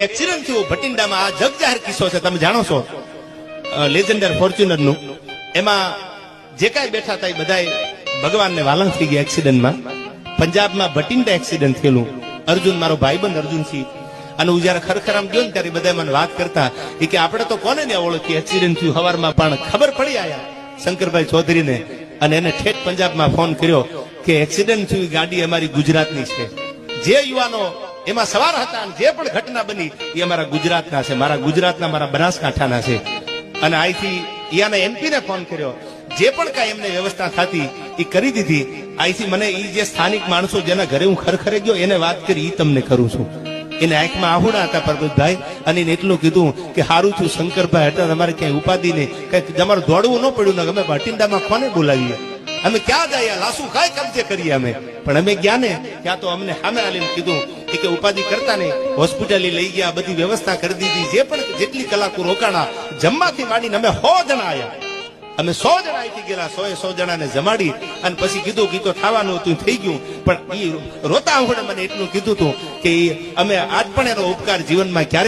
Accident થયું ભટિંડામાં, આ જગજાહેર કિસ્સો છે, તમે જાણો છો, લેજેન્ડર ફોર્ચ્યુનર નું. એમાં જે કાંઈ બેઠા હતા એ બધા ભગવાનને વાલંગ થઈ ગયા એક્સિડન્ટમાં. પંજાબમાં ભટિંડા એક્સિડન્ટ થયેલું. અર્જુન, મારો ભાઈબંધ અર્જુનસિંહ, અને હું જયારે ખરખરામ ગયો ને ત્યારે બધા મને વાત કરતા કે આપણે તો કોને ને ઓળખી, એક્સિડન્ટ થયું સવારમાં, પણ ખબર પડી આયા શંકરભાઈ ચૌધરીને, અને એને ઠેઠ પંજાબમાં ફોન કર્યો કે એક્સિડન્ટ થયું, ગાડી અમારી ગુજરાતની છે. જે યુવાનો એમાં સવાર હતા અને જે પણ ઘટના બની એ અમારા ગુજરાતના છે, મારા ગુજરાતના, મારા બનાસકાંઠાના છે. અને અહીંથી યાને એમપીને ફોન કર્યો, જે પણ કાંઈ એમને વ્યવસ્થા થતી એ કરી દીધી. અહીંથી મને એ જે સ્થાનિક માણસો જેના ઘરે હું ખરખરે ગયો એને વાત કરી, એ તમને કરું છું. એને આંખમાં આહુડા હતા પરબતભાઈ, અને એને એટલું કીધું કે હારું થયું શંકરભાઈ હતા, તમારે ક્યાંય ઉપાધિ નહીં, કઈ તમારે દોડવું ન પડ્યું ને, અમે ભટિંડામાં કોને બોલાવીએ, અમે ક્યાં જઈએ, લાસુ કાંઈ કબજે કરીએ અમે. પણ અમે ગયા ને ત્યાં તો અમને સામે આલીને કીધું કે ઉપાધિ કરતા નહીં, હોસ્પિટલે લઈ ગયા, બધી વ્યવસ્થા કરી દીધી. જે પણ જેટલી કલાકો રોકાણા, જમવાથી માંડીને અમે 100 જણા આવ્યા, અમે 100 જણા અહીંથી ગયેલા, 100 જણાને જમાડી અને પછી કીધું કે તો થવાનું હતું, થઈ ગયું. પણ એ રોતા આંખોડે મને એટલું કીધું હતું કે અમે આજ પણ એનો ઉપકાર જીવનમાં ક્યારે